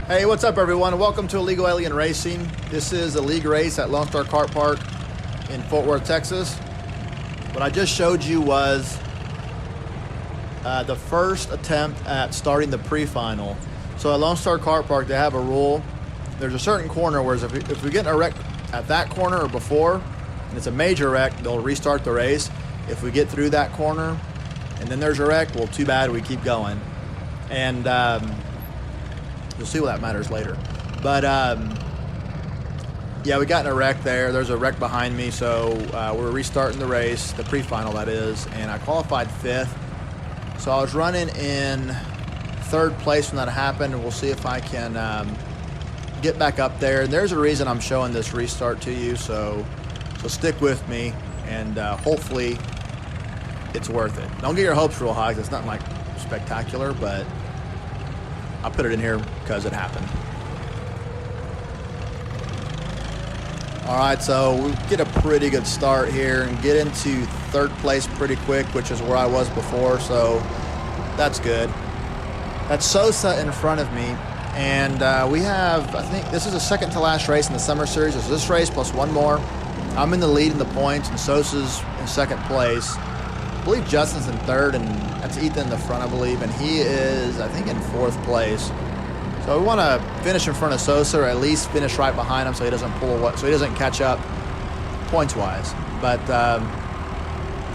Hey, what's up everyone? Welcome to Illegal Alien Racing. This is a league race at Lone Star Kart Park in Fort Worth, Texas. What I just showed you was the first attempt at starting the pre-final. So at Lone Star Kart Park, they have a rule. There's a certain corner where if we get in a wreck at that corner or before, and it's a major wreck, they'll restart the race. If we get through that corner and then there's a wreck, well, too bad, we keep going. And you'll see what that matters later. But yeah, we got in a wreck there. There's a wreck behind me, so we're restarting the race, the pre-final that is, and I qualified 5th. So I was running in 3rd place when that happened, and we'll see if I can get back up there. And there's a reason I'm showing this restart to you, so stick with me, and hopefully it's worth it. Don't get your hopes real high, 'cause it's not like spectacular, but I put it in here because it happened. All right, so we get a pretty good start here and get into 3rd place pretty quick, which is where I was before, so that's good. That's Sosa in front of me, and we have, I think this is the 2nd to last race in the summer series. There's this race plus one more. I'm in the lead in the points, and Sosa's in 2nd place. I believe Justin's in 3rd, and that's Ethan in the front, I believe, and he is, I think, in 4th place. So we want to finish in front of Sosa, or at least finish right behind him, so he doesn't pull away, so he doesn't catch up points-wise. But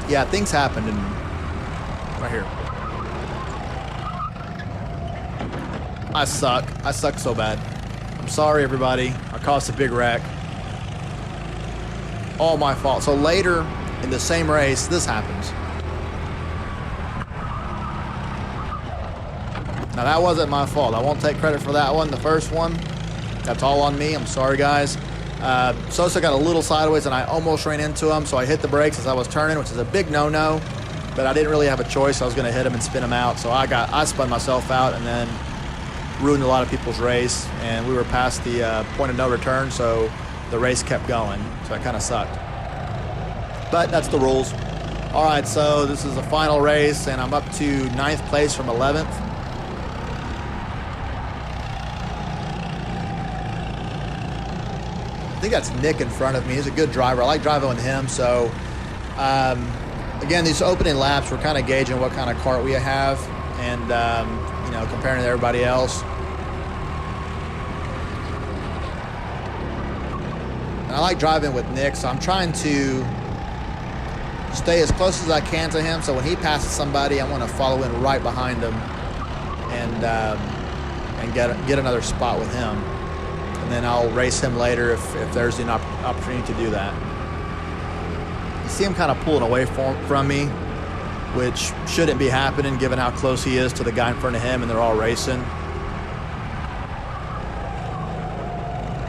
yeah, things happened, and right here. I suck. I suck so bad. I'm sorry, everybody. I caused a big wreck. All my fault. So later in the same race, this happens. Now that wasn't my fault. I won't take credit for that one. The first one, that's all on me. I'm sorry, guys. Sosa got a little sideways and I almost ran into him, so I hit the brakes as I was turning, which is a big no-no, but I didn't really have a choice. I was gonna hit him and spin him out, so I spun myself out and then ruined a lot of people's race, and we were past the point of no return, so the race kept going, so it kind of sucked. But that's the rules. All right, so this is the final race, and I'm up to 9th place from 11th. I think that's Nick in front of me. He's a good driver. I like driving with him. So, again, these opening laps, we're kind of gauging what kind of kart we have and, you know, comparing to everybody else. And I like driving with Nick, so I'm trying to stay as close as I can to him. So when he passes somebody, I want to follow in right behind him and get another spot with him. And then I'll race him later if there's an opportunity to do that. You see him kind of pulling away from me, which shouldn't be happening given how close he is to the guy in front of him, and they're all racing.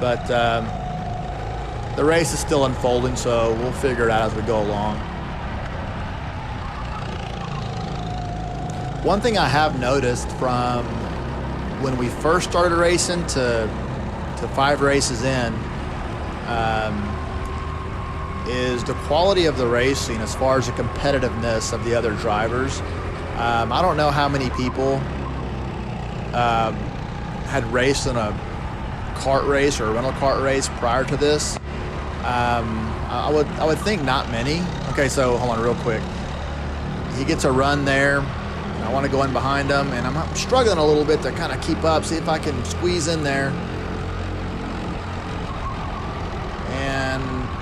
But the race is still unfolding, so we'll figure it out as we go along. One thing I have noticed from when we first started racing to 5 races in is the quality of the racing as far as the competitiveness of the other drivers. I don't know how many people had raced in a kart race or a rental kart race prior to this. I would think not many. Okay, so hold on real quick. He gets a run there. I want to go in behind him, and I'm struggling a little bit to kind of keep up, see if I can squeeze in there.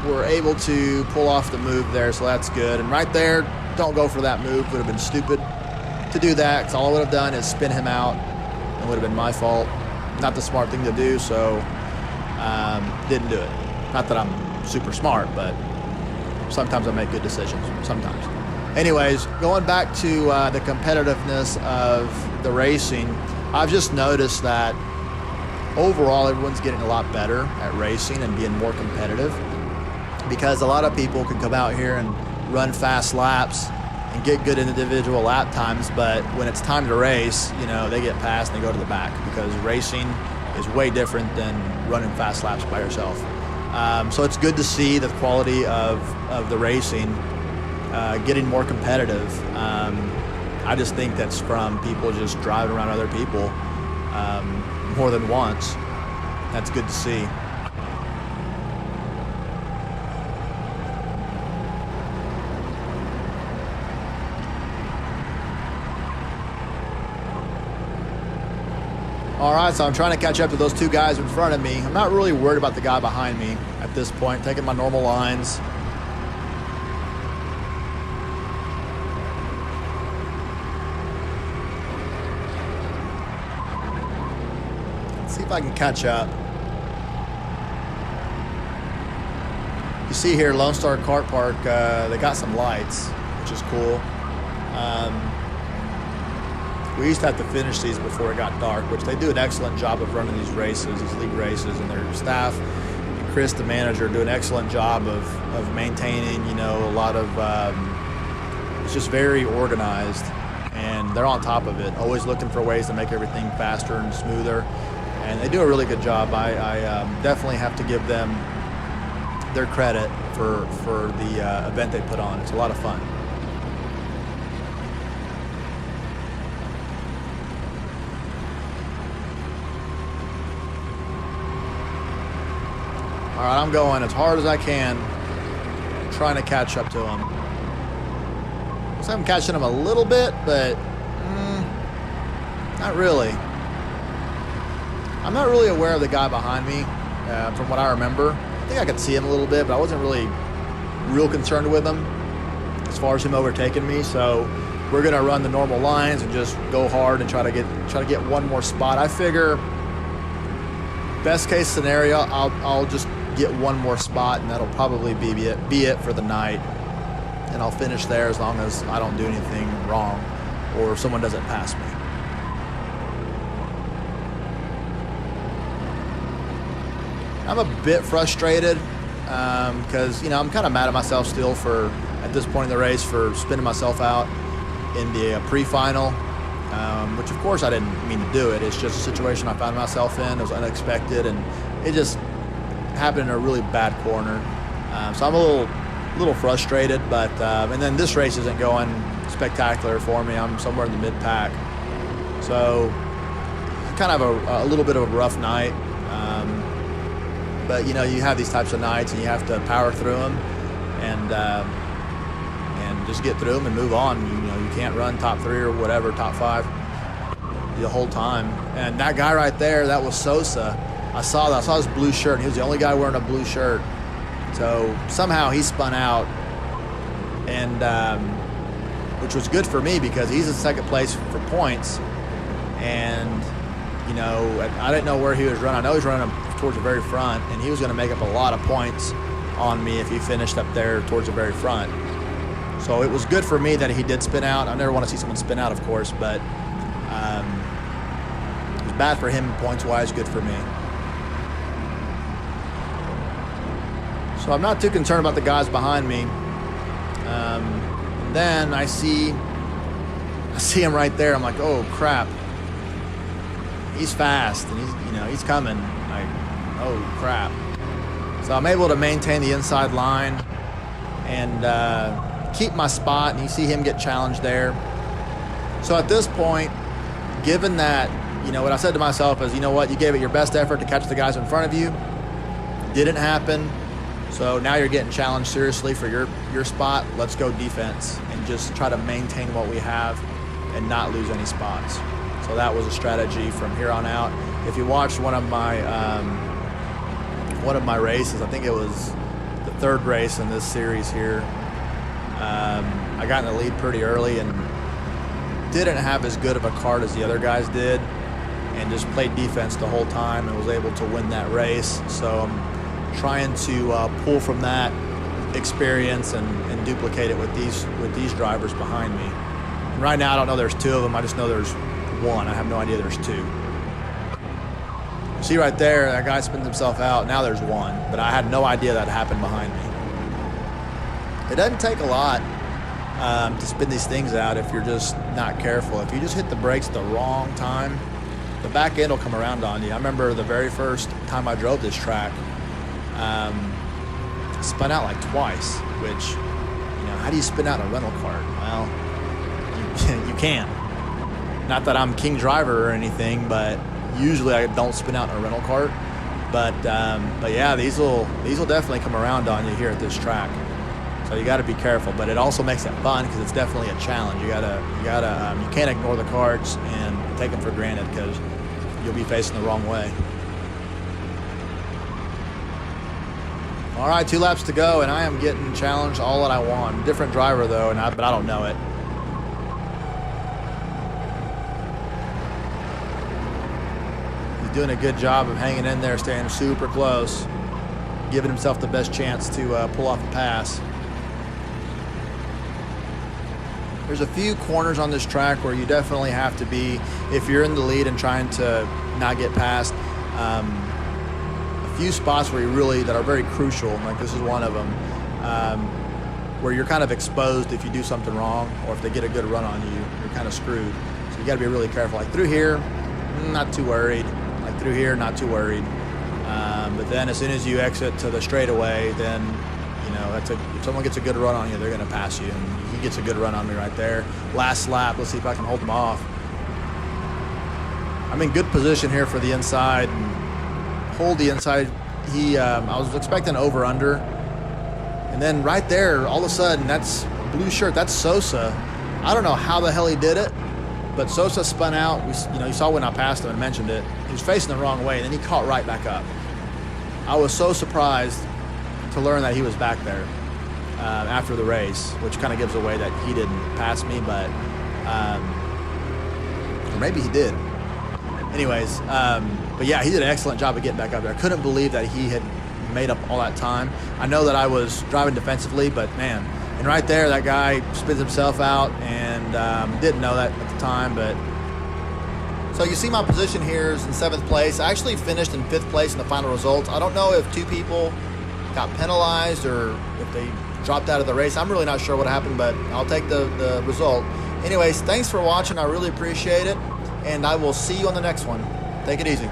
We're able to pull off the move there, so that's good. And right there, don't go for that move. Would have been stupid to do that, because all I would have done is spin him out. It would have been my fault. Not the smart thing to do, so didn't do it. Not that I'm super smart, but sometimes I make good decisions, sometimes. Anyways, going back to the competitiveness of the racing, I've just noticed that overall everyone's getting a lot better at racing and being more competitive, because a lot of people can come out here and run fast laps and get good individual lap times, but when it's time to race, you know, they get past and they go to the back, because racing is way different than running fast laps by yourself. So it's good to see the quality of the racing getting more competitive. I just think that's from people just driving around other people more than once. That's good to see. All right, so I'm trying to catch up to those two guys in front of me. I'm not really worried about the guy behind me at this point, taking my normal lines. Let's see if I can catch up. You see here, Lone Star Kart Park, they got some lights, which is cool. We used to have to finish these before it got dark, which they do an excellent job of running these races, these league races, and their staff, and Chris, the manager, do an excellent job of maintaining, you know, a lot of, it's just very organized, and they're on top of it, always looking for ways to make everything faster and smoother, and they do a really good job. I definitely have to give them their credit for the event they put on. It's a lot of fun. All right, I'm going as hard as I can, trying to catch up to him. Looks like I'm catching him a little bit, but not really. I'm not really aware of the guy behind me, from what I remember. I think I could see him a little bit, but I wasn't really real concerned with him as far as him overtaking me. So we're gonna run the normal lines and just go hard and try to get one more spot. I figure best case scenario, I'll just get one more spot, and that'll probably be it for the night, and I'll finish there as long as I don't do anything wrong or someone doesn't pass me. I'm a bit frustrated because, you know, I'm kind of mad at myself still for, at this point in the race, for spinning myself out in the pre-final, which of course I didn't mean to do it. It's just a situation I found myself in. It was unexpected, and it just happened in a really bad corner. So I'm a little frustrated, but and then this race isn't going spectacular for me. I'm somewhere in the mid-pack, so kind of a little bit of a rough night. But you know, you have these types of nights, and you have to power through them, and just get through them and move on. You know, you can't run top 3 or whatever, top 5 the whole time. And that guy right there, that was Sosa. I saw his blue shirt, and he was the only guy wearing a blue shirt. So somehow he spun out, and which was good for me because he's in second place for points. And you know, I didn't know where he was running. I know he's running towards the very front, and he was going to make up a lot of points on me if he finished up there towards the very front. So it was good for me that he did spin out. I never want to see someone spin out, of course, but it was bad for him points-wise, good for me. So I'm not too concerned about the guys behind me. And then I see him right there. I'm like, oh crap, he's fast, and he's coming. Like, oh crap. So I'm able to maintain the inside line and keep my spot, and you see him get challenged there. So at this point, given that, you know, what I said to myself is, you know what, you gave it your best effort to catch the guys in front of you. Didn't happen. So now you're getting challenged seriously for your spot. Let's go defense and just try to maintain what we have and not lose any spots. So that was a strategy from here on out. If you watched one of my races, I think it was the 3rd race in this series here, I got in the lead pretty early and didn't have as good of a cart as the other guys did, and just played defense the whole time and was able to win that race. So I'm trying to pull from that experience and duplicate it with these drivers behind me. And right now I don't know there's 2 of them. I just know there's 1. I have no idea there's 2. See right there, that guy spins himself out. Now there's 1, but I had no idea that happened behind me. It doesn't take a lot to spin these things out if you're just not careful. If you just hit the brakes at the wrong time, the back end will come around on you. I remember the very first time I drove this track, spun out like twice, which, you know, how do you spin out a rental cart? Well, you can. Not that I'm king driver or anything, but usually I don't spin out in a rental cart. But yeah, these will definitely come around on you here at this track. So you got to be careful, but it also makes it fun because it's definitely a challenge. You can't ignore the carts and take them for granted because you'll be facing the wrong way. All right, 2 laps to go, and I am getting challenged all that I want. Different driver though, but I don't know it. He's doing a good job of hanging in there, staying super close, giving himself the best chance to pull off a pass. There's a few corners on this track where you definitely have to be, if you're in the lead and trying to not get past, a few spots where that are very crucial, like this is one of them, where you're kind of exposed if you do something wrong, or if they get a good run on you, you're kind of screwed. So you got to be really careful. Like through here, not too worried. Like through here, not too worried. But then as soon as you exit to the straightaway, then if someone gets a good run on you, they're going to pass you. And he gets a good run on me right there. Last lap, let's see if I can hold him off. I'm in good position here for the inside. And hold the inside. I was expecting over-under. And then right there, all of a sudden, that's blue shirt. That's Sosa. I don't know how the hell he did it, but Sosa spun out. You saw when I passed him and mentioned it. He was facing the wrong way, and then he caught right back up. I was so surprised to learn that he was back there after the race, which kind of gives away that he didn't pass me, but or maybe he did. Anyways, but yeah, he did an excellent job of getting back up there. I couldn't believe that he had made up all that time. I know that I was driving defensively, but man, and right there, that guy spins himself out, and didn't know that at the time, but. So you see my position here is in 7th place. I actually finished in 5th place in the final results. I don't know if 2 people got penalized or if they dropped out of the race. I'm really not sure what happened, but I'll take the result. Anyways, thanks for watching. I really appreciate it, and I will see you on the next one. Take it easy.